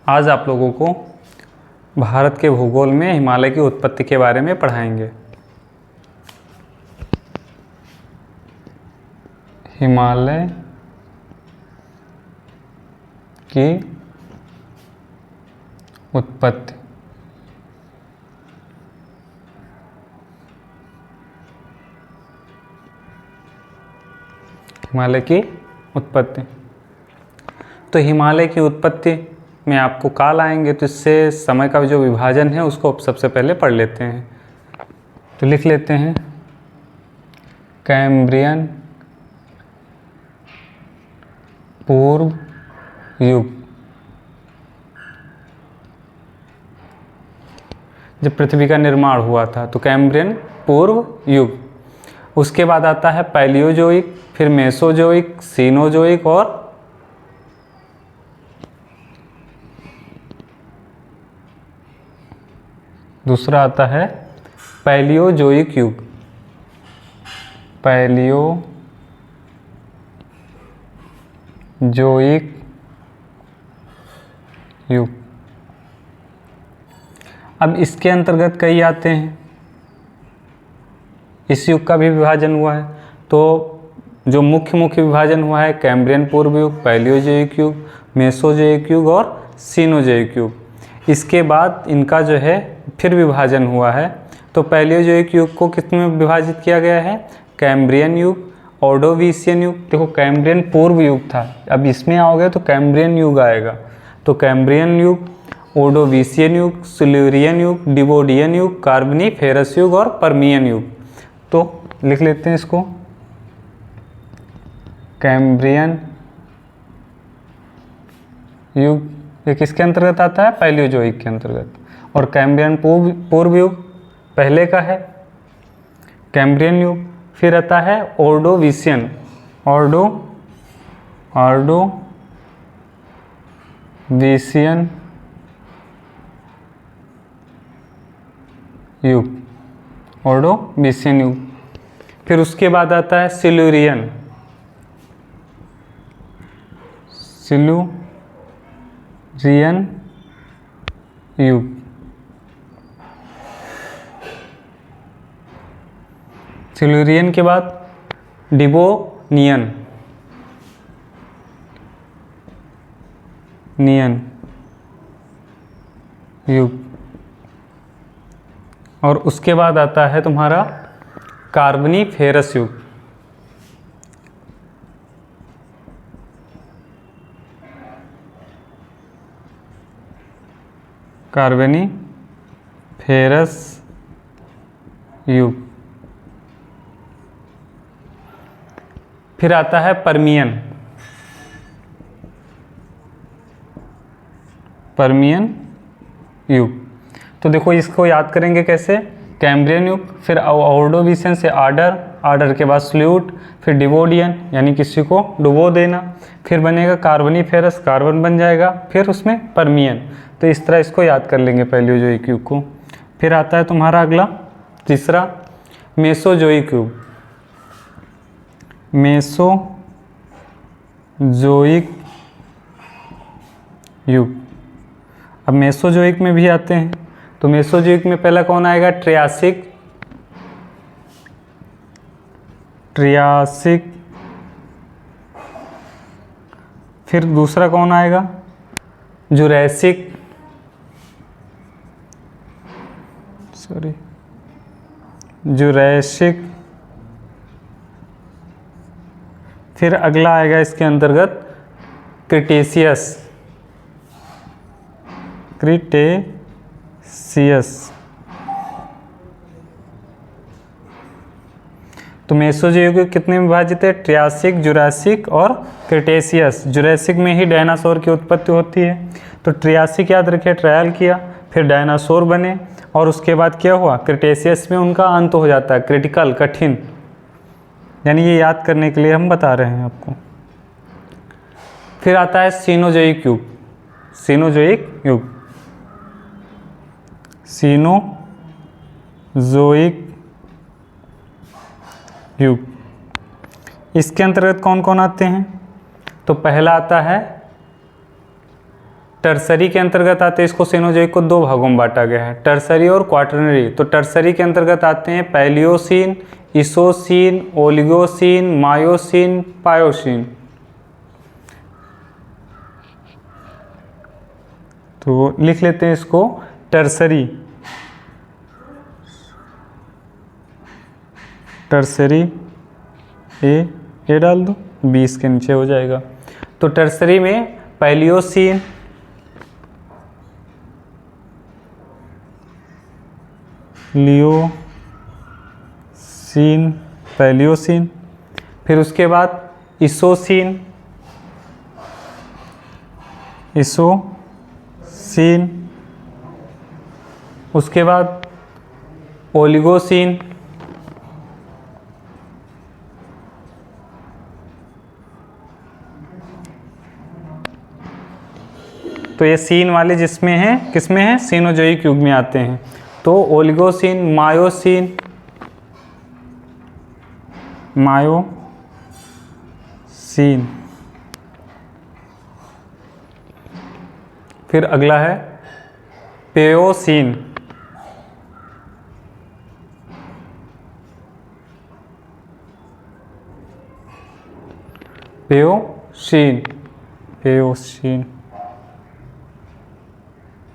आज आप लोगों को भारत के भूगोल में हिमालय की उत्पत्ति के बारे में पढ़ाएंगे। हिमालय की उत्पत्ति। हिमालय की उत्पत्ति। तो हिमालय की उत्पत्ति में आपको काल आएंगे, तो इससे समय का जो विभाजन है उसको सबसे पहले पढ़ लेते हैं। तो लिख लेते हैं कैम्ब्रियन पूर्व युग। जब पृथ्वी का निर्माण हुआ था तो कैम्ब्रियन पूर्व युग। उसके बाद आता है पैलियोजोइक, फिर मेसोजोइक, सीनोजोइक और दूसरा आता है पैलियोजोइक युग। पैलियोजोइक युग। अब इसके अंतर्गत कई आते हैं। इस युग का भी विभाजन हुआ है। तो जो मुख्य विभाजन हुआ है कैम्ब्रियन पूर्व युग, पैलियोजोइक युग, मेसोजोइक युग और सीनोजोइक युग। इसके बाद इनका जो है फिर विभाजन हुआ है। तो पैलियोजोइक युग को किसमें विभाजित किया गया है? कैम्ब्रियन युग, ऑर्डोविशियन युग। देखो कैम्ब्रियन पूर्व युग था, अब इसमें आओगे तो कैम्ब्रियन युग आएगा। तो कैम्ब्रियन युग, ऑर्डोविशियन युग, सिल्यूरियन युग, डिवोडियन युग, कार्बोनिफेरस युग और पर्मियन युग। तो लिख लेते हैं इसको। कैम्ब्रियन युग ये किसके अंतर्गत आता है? पैलियोजोइक के अंतर्गत। और कैम्ब्रियन पूर्व युग पहले का है, कैम्ब्रियन युग। फिर आता है ऑर्डोविशियन, ऑर्डोविशियन युग, ऑर्डोविशियन युग। फिर उसके बाद आता है सिल्यूरियन युग। सिल्यूरियन के बाद डिवोनियन युग। और उसके बाद आता है तुम्हारा कार्बोनिफेरस युग। कार्बोनिफेरस युग। फिर आता है पर्मियन युग। तो देखो इसको याद करेंगे कैसे? कैम्ब्रियन युग, फिर ऑर्डोविशियन से आर्डर के बाद स्ल्यूट, फिर डिवोडियन यानी किसी को डुबो देना, फिर बनेगा कार्बोनिफेरस, कार्बन बन जाएगा, फिर उसमें पर्मियन। तो इस तरह इसको याद कर लेंगे पैलियोजोइक युग को। फिर आता है तुम्हारा अगला तीसरा मेसोजोइक युग। मेसोजोइक युग। अब मेसोजोइक में भी आते हैं। तो मेसोजोइक में पहला कौन आएगा? ट्रियासिक। फिर दूसरा कौन आएगा? जुरैसिक। फिर अगला आएगा इसके अंतर्गत क्रिटेशियस। तो मेसोजोइक कितने में विभाजित है? ट्रियासिक, जुरासिक और क्रिटेशियस। जुरासिक में ही डायनासोर की उत्पत्ति होती है। तो ट्रियासिक याद रखिए, ट्रायल किया, फिर डायनासोर बने और उसके बाद क्या हुआ? क्रिटेशियस में उनका अंत हो जाता है, क्रिटिकल, कठिन। यानी ये याद करने के लिए हम बता रहे हैं आपको। फिर आता है सीनोजोइक युग। सीनोजोइक युग। इसके अंतर्गत कौन कौन आते हैं? तो पहला आता है टर्सरी के अंतर्गत आते हैं, इसको सिनोजोइक को दो भागों में बांटा गया है, टर्सरी और क्वाटरनरी। तो टर्सरी के अंतर्गत आते हैं पैलियोसीन, इसोसीन, ओलिगोसीन, मायोसीन, पायोसीन। तो लिख लेते हैं इसको टर्सरी, टर्सरी ए डाल दो, 20 के नीचे हो जाएगा। तो टर्सरी में पैलियोसीन, लियोसीन, पैलियोसीन, फिर उसके बाद इसोसीन, इसोसीन, उसके बाद ओलिगोसीन, तो ये सीन वाले जिसमें हैं, किसमें हैं, सिनोजोइक युग में आते हैं। तो ओलिगोसीन, मायोसीन, मायोसीन, फिर अगला है पेयोसीन, पेयोसीन, पेयोसीन,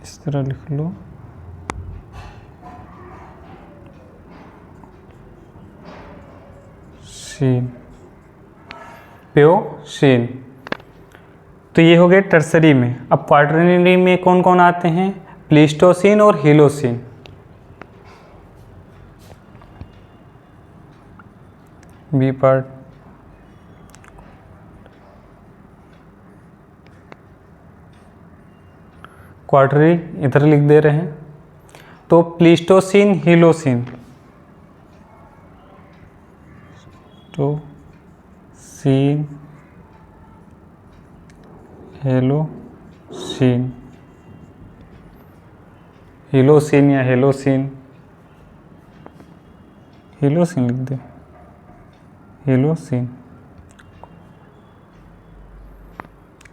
इस तरह लिख लो। शीन, पेयोसीन। तो ये हो गए टर्सरी में। अब क्वाटरनरी में कौन कौन आते हैं, प्लीस्टोसीन और हीलोसीन। बी पार्ट, क्वाटरनरी इधर लिख दे रहे हैं। तो प्लीस्टोसीन, हीलोसीन, तो सीन, हेलोसीन, हीलोसीन या हेलोसीन, हीलोसीन लिख दे, हीलोसीन।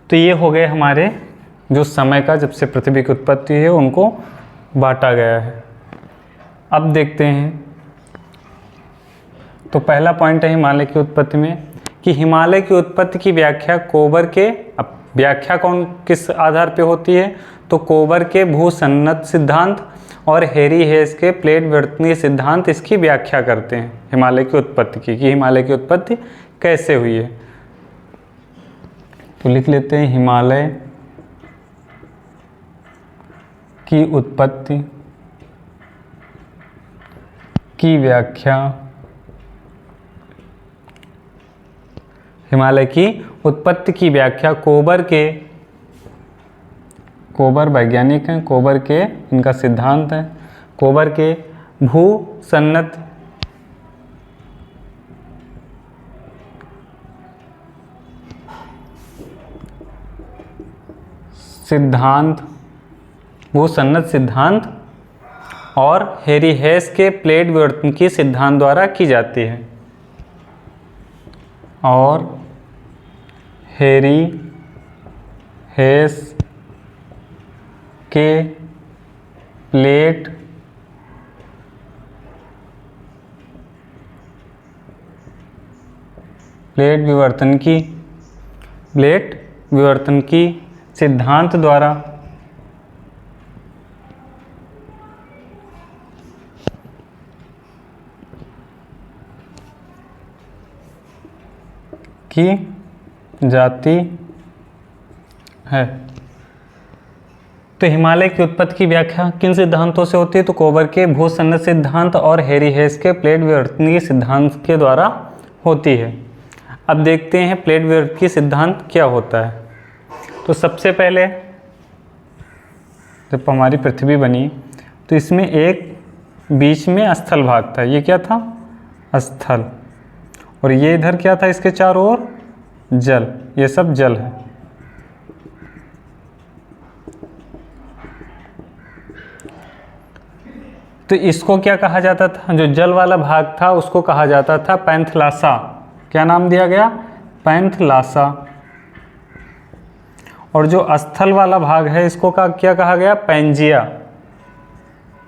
तो ये हो गए हमारे जो समय का जब से पृथ्वी की उत्पत्ति है उनको बांटा गया है। अब देखते हैं, तो पहला पॉइंट है हिमालय की उत्पत्ति में कि हिमालय की उत्पत्ति की व्याख्या कोबर के, अब व्याख्या कौन किस आधार पे होती है, तो कोबर के भूसन्नत सिद्धांत और हैरी हेस के प्लेट विवर्तनीय सिद्धांत इसकी व्याख्या करते हैं हिमालय की उत्पत्ति की, कि हिमालय की उत्पत्ति कैसे हुई है। तो लिख लेते हैं हिमालय की उत्पत्ति की व्याख्या, हिमालय की उत्पत्ति की व्याख्या कोबर वैज्ञानिक हैं, कोबर के इनका सिद्धांत है, कोबर के भूसन्नत सिद्धांत, भूसन्नत सिद्धांत और हैरी हेस के प्लेट विवर्तन की सिद्धांत द्वारा की जाती है। और हैरी हेस के प्लेट विवर्तन की सिद्धांत द्वारा की जाती है। तो हिमालय की उत्पत्ति की व्याख्या किन सिद्धांतों से होती है, तो कोबर के भूसन्नत सिद्धांत और हैरी हेस के प्लेट विवर्तन की सिद्धांत के द्वारा होती है। अब देखते हैं प्लेट विवर्तन की सिद्धांत क्या होता है। तो सबसे पहले जब हमारी पृथ्वी बनी तो इसमें एक बीच में स्थल भाग था, ये क्या था, स्थल, और ये इधर क्या था, इसके चारों ओर जल, ये सब जल है। तो इसको क्या कहा जाता था, जो जल वाला भाग था उसको कहा जाता था पैंथलासा। क्या नाम दिया गया, पैंथलासा। और जो स्थल वाला भाग है इसको क्या कहा गया? पैंजिया।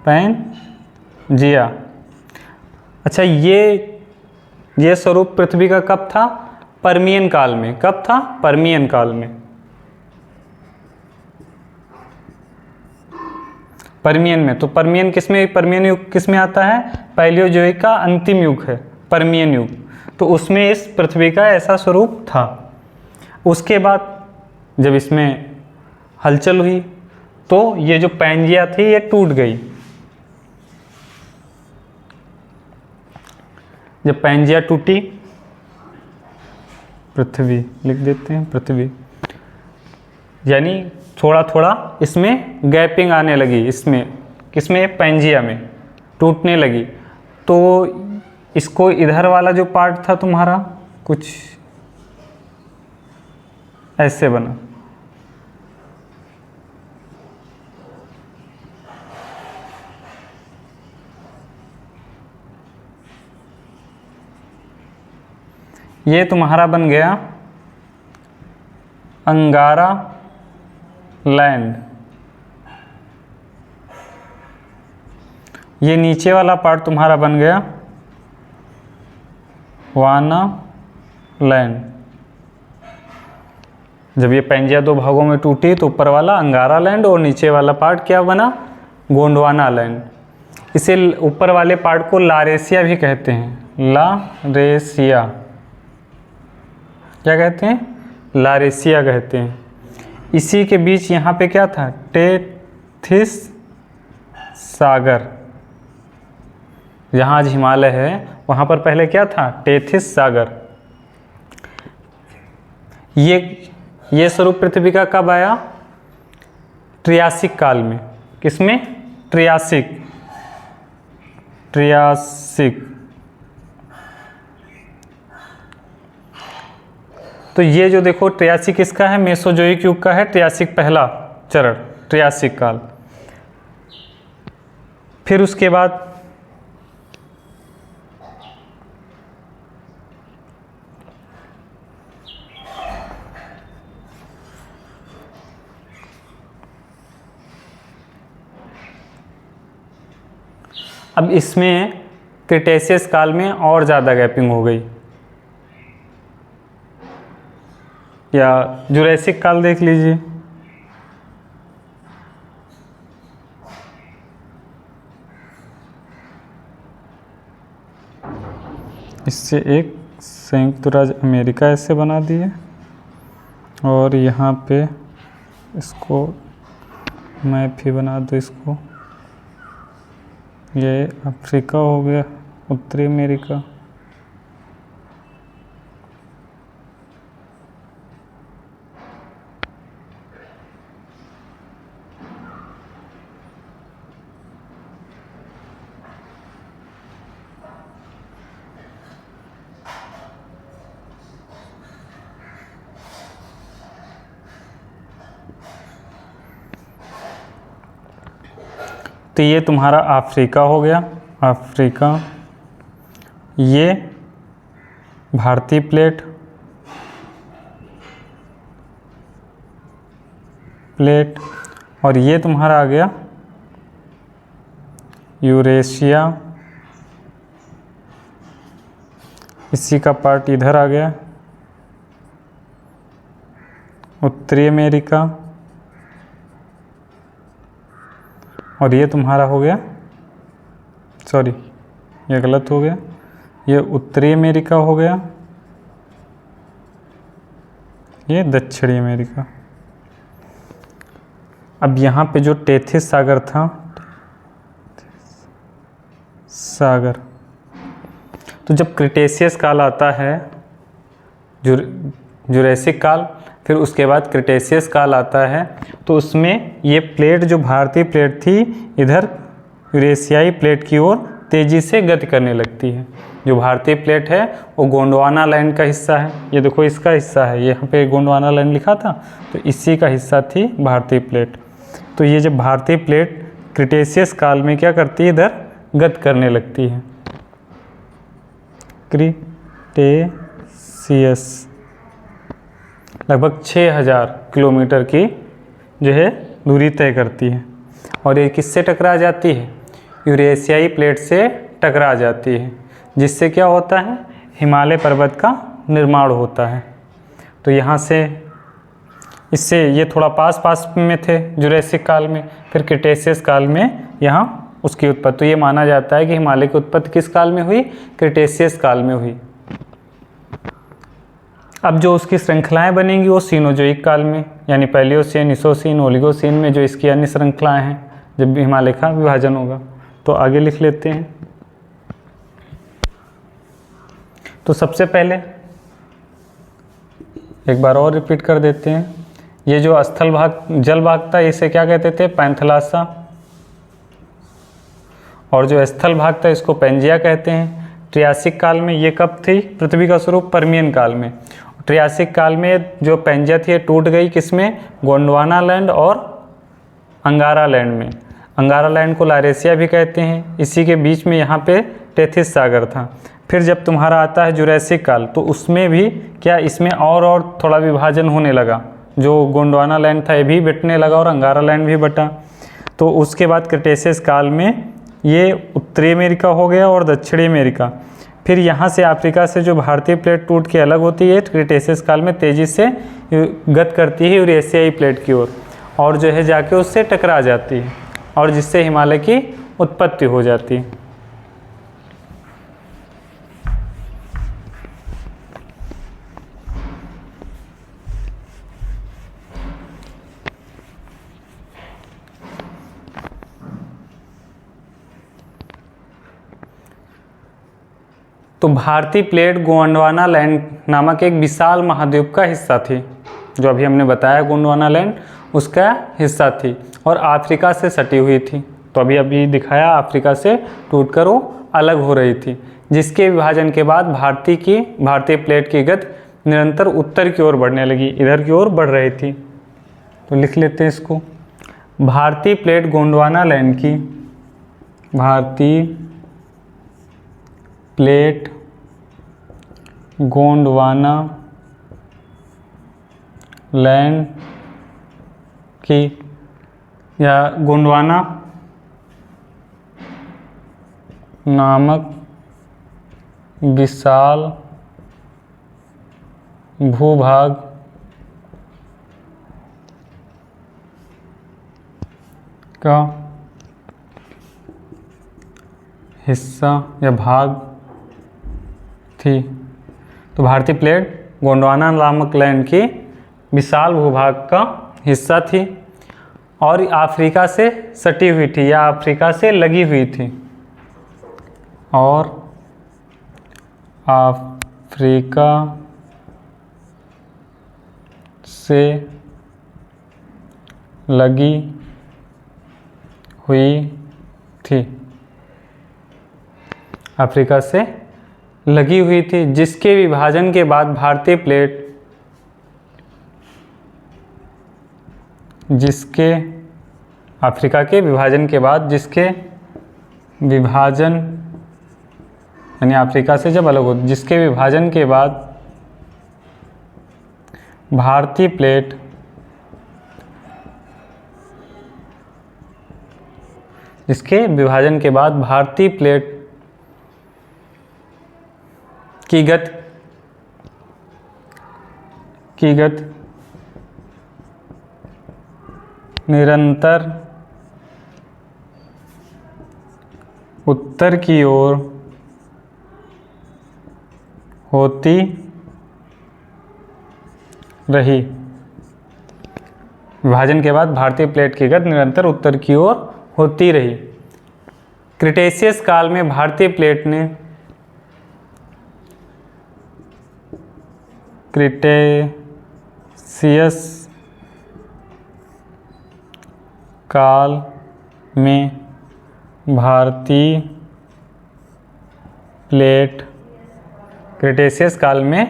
पैंजिया। अच्छा, ये स्वरूप पृथ्वी का कब था? पर्मियन काल में। कब था? पर्मियन काल में। पर्मियन में। तो पर्मियन युग किस में आता है? पैलियोजोइक का अंतिम युग है पर्मियन युग। तो उसमें इस पृथ्वी का ऐसा स्वरूप था। उसके बाद जब इसमें हलचल हुई तो ये जो पैंजिया थी ये टूट गई। जब पैंजिया टूटी, पृथ्वी लिख देते हैं, पृथ्वी, यानी थोड़ा थोड़ा इसमें गैपिंग आने लगी, इसमें किसमें? पैंजिया में टूटने लगी। तो इसको इधर वाला जो पार्ट था तुम्हारा कुछ ऐसे बना। ये तुम्हारा बन गया अंगारा लैंड। ये नीचे वाला पार्ट तुम्हारा बन गया वाना लैंड। जब ये पैंजिया दो भागों में टूटी तो ऊपर वाला अंगारा लैंड और नीचे वाला पार्ट क्या बना? गोंडवाना लैंड। इसे ऊपर वाले पार्ट को लारेसिया भी कहते हैं। लारेसिया क्या कहते हैं? लारेसिया कहते हैं। इसी के बीच यहाँ पे क्या था? टेथिस सागर। जहाँ आज हिमालय है वहाँ पर पहले क्या था? टेथिस सागर। ये स्वरूप पृथ्वी का कब आया? ट्रियासिक काल में। किसमें? ट्रियासिक। तो ये जो देखो ट्रियासिक किसका है? मेसोजोइक युग का है। ट्रियासिक पहला चरण, ट्रियासिक काल। फिर उसके बाद अब इसमें क्रिटेशियस काल में और ज़्यादा गैपिंग हो गई, या जुरैसिक काल देख लीजिए। इससे एक संयुक्त राज्य अमेरिका ऐसे बना दिए और यहाँ पे इसको मैप ही बना दो। इसको ये अफ्रीका हो गया, उत्तरी अमेरिका। तो ये तुम्हारा अफ्रीका हो गया, अफ्रीका। ये भारतीय प्लेट, और ये तुम्हारा आ गया यूरेशिया। इसी का पार्ट इधर आ गया उत्तरी अमेरिका। और ये तुम्हारा हो गया, सॉरी ये गलत हो गया, ये उत्तरी अमेरिका हो गया, ये दक्षिणी अमेरिका। अब यहाँ पे जो टेथिस सागर था, तो जब क्रिटेशियस काल आता है, जुरैसिक काल, फिर उसके बाद क्रिटेशियस काल आता है, तो उसमें ये प्लेट जो भारतीय प्लेट थी इधर यूरेशियाई प्लेट की ओर तेज़ी से गति करने लगती है। जो भारतीय प्लेट है वो गोंडवाना लैंड का हिस्सा है। ये देखो इसका हिस्सा है, यहाँ पे गोंडवाना लैंड लिखा था, तो इसी का हिस्सा थी भारतीय प्लेट। तो ये जब भारतीय प्लेट क्रिटेशियस काल में क्या करती है? इधर गति करने लगती है। क्रिटेशियस लगभग 6000 किलोमीटर की जो है दूरी तय करती है। और ये किससे टकरा जाती है? यूरेशियाई प्लेट से टकरा जाती है, जिससे क्या होता है? हिमालय पर्वत का निर्माण होता है। तो यहाँ से इससे ये थोड़ा पास पास में थे जुरैसिक काल में, फिर क्रिटेशियस काल में यहाँ उसकी उत्पत्ति। तो ये माना जाता है कि हिमालय की उत्पत्ति किस काल में हुई? क्रिटेशियस काल में हुई। अब जो उसकी श्रृंखलाएं बनेंगी वो सीनोजोइक काल में, यानी पैलियोसीन, इसोसीन, ओलिगोसीन में जो इसकी अन्य श्रृंखलाएं हैं, जब भी हिमालय का विभाजन होगा। तो आगे लिख लेते हैं। तो सबसे पहले एक बार और रिपीट कर देते हैं। ये जो स्थल भाग जल भाग था इसे क्या कहते थे? पैंथलासा। और जो स्थल भाग था इसको पेंजिया कहते हैं। ट्रियासिक काल में ये कब थी पृथ्वी का स्वरूप? पर्मियन काल में। ट्रियासिक काल में जो पेंजिया थी टूट गई किसमें? गोंडवाना लैंड और अंगारा लैंड में। अंगारा लैंड को लारेशिया भी कहते हैं। इसी के बीच में यहाँ पे टेथिस सागर था। फिर जब तुम्हारा आता है जुरैसिक काल, तो उसमें भी क्या इसमें और थोड़ा विभाजन होने लगा। जो गोंडवाना लैंड था ये भी बटने लगा और अंगारा लैंड भी बटा। तो उसके बाद क्रिटेशियस काल में ये उत्तरी अमेरिका हो गया और दक्षिणी अमेरिका। फिर यहाँ से अफ्रीका से जो भारतीय प्लेट टूट के अलग होती है, क्रिटेशियस काल में तेज़ी से गत करती है यूरेशियाई प्लेट की ओर, और जो है जाके उससे टकरा जाती है, और जिससे हिमालय की उत्पत्ति हो जाती है। तो भारतीय प्लेट गोंडवाना लैंड नामक एक विशाल महाद्वीप का हिस्सा थी। जो अभी हमने बताया गोंडवाना लैंड उसका हिस्सा थी और अफ्रीका से सटी हुई थी। तो अभी दिखाया अफ्रीका से टूटकर वो अलग हो रही थी, जिसके विभाजन के बाद भारतीय प्लेट की गति निरंतर उत्तर की ओर बढ़ने लगी, इधर की ओर बढ़ रही थी। तो लिख लेते हैं इसको। भारतीय प्लेट गोंडवाना लैंड की, भारतीय प्लेट गोंडवाना लैंड की या गोंडवाना नामक विशाल भूभाग का हिस्सा या भाग थी। तो भारतीय प्लेट गोंडवाना नामक लैंड की विशाल भूभाग का हिस्सा थी और अफ्रीका से सटी हुई थी या अफ्रीका से लगी हुई थी, और अफ्रीका से लगी हुई थी, अफ्रीका से लगी हुई थी, जिसके विभाजन के बाद भारतीय प्लेट, जिसके अफ्रीका के विभाजन के बाद, जिसके विभाजन यानी अफ्रीका से जब अलग हो, जिसके विभाजन के बाद भारतीय प्लेट जिसके विभाजन के बाद भारतीय प्लेट की गति निरंतर उत्तर की ओर होती रही। विभाजन के बाद भारतीय प्लेट की गति निरंतर उत्तर की ओर होती रही। क्रिटेशियस काल में भारतीय प्लेट ने क्रिटेशियस काल में भारतीय प्लेट क्रिटेशियस काल में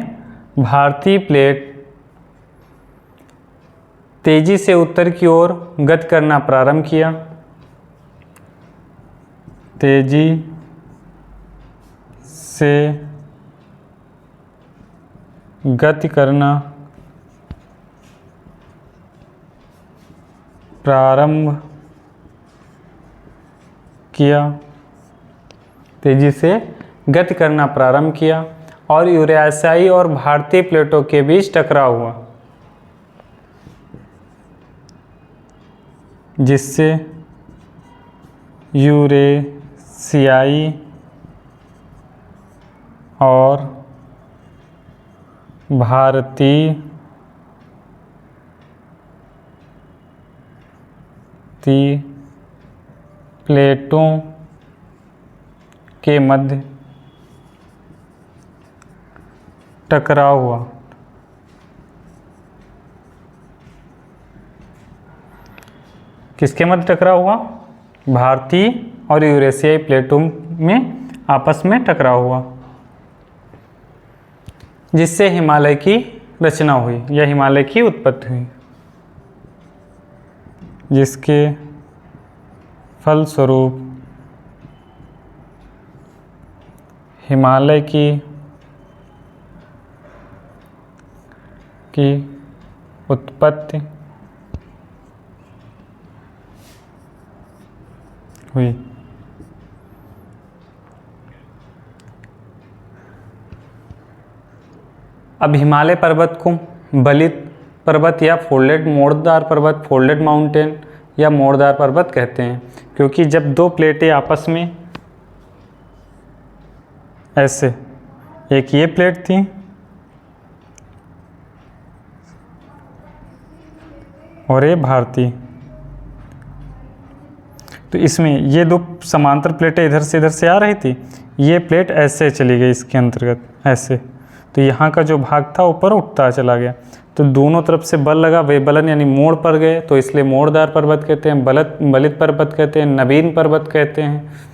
भारतीय प्लेट तेजी से उत्तर की ओर गति करना प्रारंभ किया। तेजी से गति करना प्रारंभ किया, तेजी से गति करना प्रारंभ किया और यूरेशियाई और भारतीय प्लेटों के बीच टकराव हुआ, जिससे यूरेशियाई और भारतीय प्लेटों के मध्य टकराव हुआ। किसके मध्य टकराव हुआ? भारतीय और यूरेशियाई प्लेटों में आपस में टकराव हुआ, जिससे हिमालय की रचना हुई या हिमालय की उत्पत्ति हुई, जिसके फलस्वरूप हिमालय की उत्पत्ति हुई। अब हिमालय पर्वत को बलित पर्वत या फोल्डेड मोड़दार पर्वत, फोल्डेड माउंटेन या मोड़दार पर्वत कहते हैं, क्योंकि जब दो प्लेटें आपस में ऐसे, एक ये प्लेट थी और ये भारतीय, तो इसमें ये दो समांतर प्लेटें इधर से आ रही थी, ये प्लेट ऐसे चली गई इसके अंतर्गत ऐसे, तो यहाँ का जो भाग था ऊपर उठता चला गया, तो दोनों तरफ से बल लगा, वे बलन यानी मोड़ पर गए, तो इसलिए मोड़दार पर्वत कहते हैं, बलित पर्वत कहते हैं, नवीन पर्वत कहते हैं।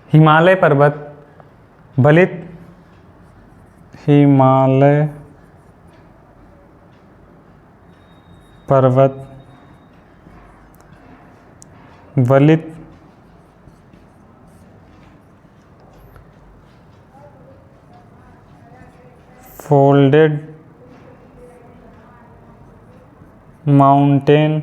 हिमालय पर्वत बलित, हिमालय पर्वत बलित फोल्डेड माउंटेन,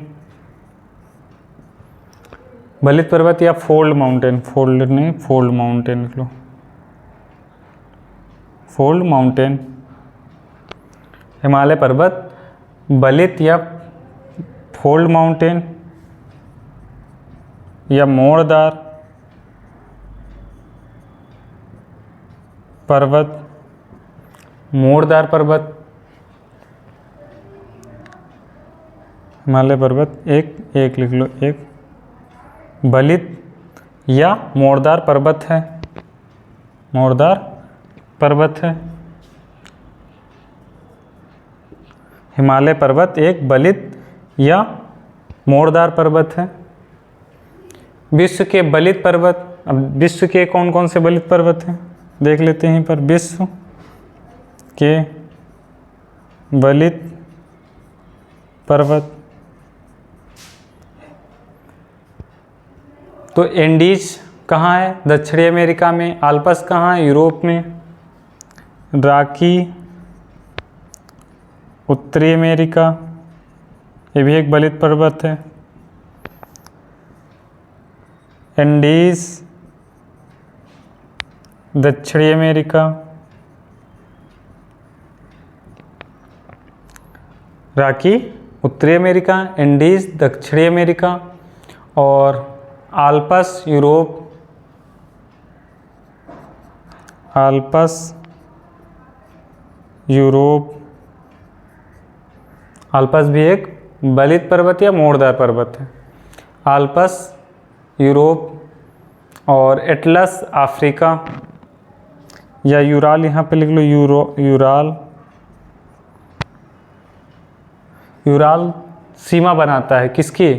बलित पर्वत या फोल्ड माउंटेन, फोल्ड नहीं फोल्ड माउंटेन लिख लो, फोल्ड माउंटेन, हिमालय पर्वत बलित या फोल्ड माउंटेन या मोड़दार पर्वत, मोड़दार पर्वत, हिमालय पर्वत एक लिख लो, एक बलित या मोड़दार पर्वत है, मोड़दार पर्वत है। हिमालय पर्वत एक बलित या मोड़दार पर्वत है। विश्व के बलित पर्वत, अब विश्व के कौन कौन से बलित पर्वत हैं देख लेते हैं पर विश्व के बलित पर्वत, तो एंडीज कहाँ है? दक्षिणी अमेरिका में। आल्प्स कहाँ है? यूरोप में। रॉकी उत्तरी अमेरिका, ये भी एक बलित पर्वत है। एंडीज दक्षिणी अमेरिका, रॉकी उत्तरी अमेरिका, एंडीज दक्षिणी अमेरिका और Alps Europe, Alps Europe. Alps भी एक बलित पर्वत या मोड़दार पर्वत है। आल्प्स यूरोप और एटलस अफ्रीका या यूराल, यहाँ पे लिख लो यूराल। यूराल सीमा बनाता है किसकी?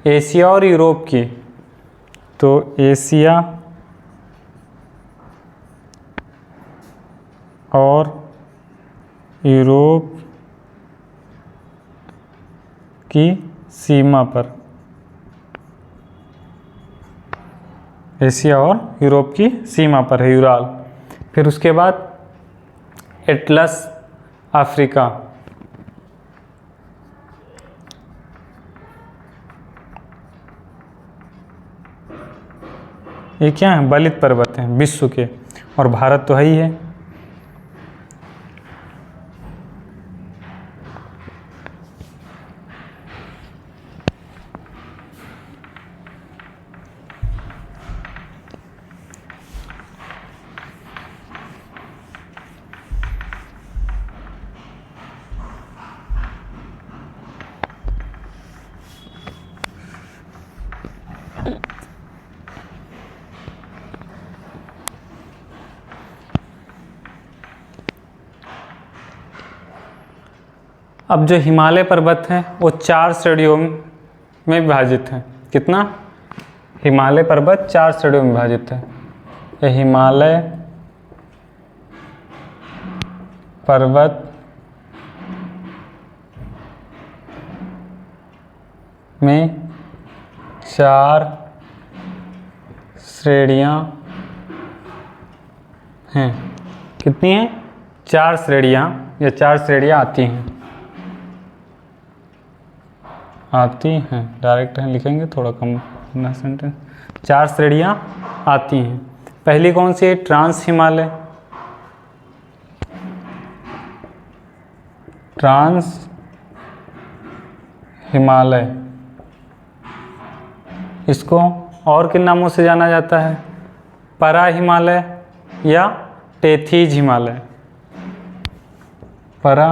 एशिया और यूरोप की। तो एशिया और यूरोप की सीमा पर एशिया और यूरोप की सीमा पर है, यूराल। फिर उसके बाद एटलस अफ्रीका, ये क्या है? बलित पर्वत हैं विश्व के, और भारत तो है ही है। अब जो हिमालय पर्वत हैं वो 4 श्रेणियों में विभाजित हैं। कितना? हिमालय पर्वत 4 श्रेणियों में विभाजित है। ये हिमालय पर्वत में 4 श्रेणियां हैं। कितनी हैं? 4 श्रेणियां, या 4 श्रेणियां आती हैं, डायरेक्ट हैं लिखेंगे, थोड़ा कम करना सेंटेंस। 4 श्रेणियां आती हैं। पहली कौन सी है? ट्रांस हिमालय। ट्रांस हिमालय, इसको और किन नामों से जाना जाता है? परा हिमालय या टेथीज हिमालय। परा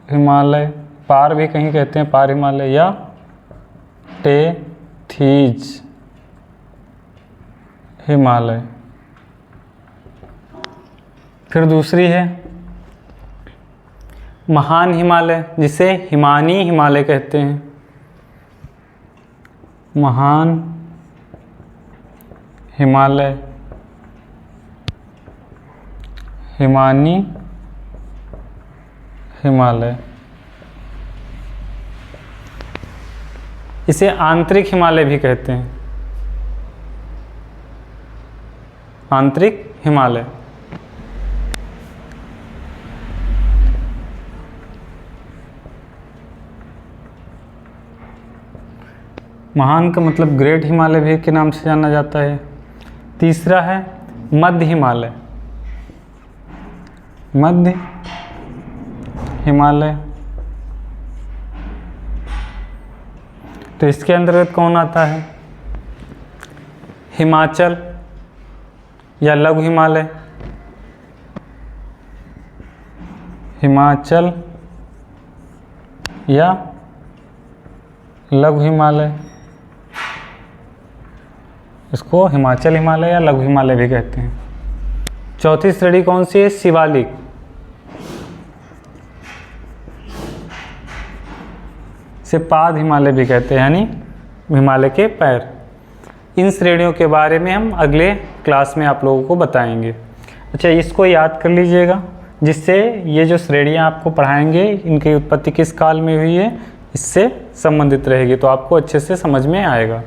हिमालय, पार भी कहीं कहते हैं, पार हिमालय, या टेथीज हिमालय। फिर दूसरी है महान हिमालय, जिसे हिमानी हिमालय कहते हैं। महान हिमालय, हिमानी हिमालय, इसे आंतरिक हिमालय भी कहते हैं। आंतरिक हिमालय। महान का मतलब ग्रेट हिमालय भी के नाम से जाना जाता है। तीसरा है मध्य हिमालय। मध्य हिमालय, तो इसके अंतर्गत कौन आता है? हिमाचल या लघु हिमालय। हिमाचल या लघु हिमालय, इसको हिमाचल हिमालय या लघु हिमालय भी कहते हैं। चौथी श्रेणी कौन सी है? शिवालिक। इसे पाद हिमालय भी कहते हैं, यानी हिमालय के पैर। इन श्रेणियों के बारे में हम अगले क्लास में आप लोगों को बताएंगे। अच्छा, इसको याद कर लीजिएगा, जिससे ये जो श्रेणियाँ आपको पढ़ाएंगे इनकी उत्पत्ति किस काल में हुई है इससे संबंधित रहेगी, तो आपको अच्छे से समझ में आएगा।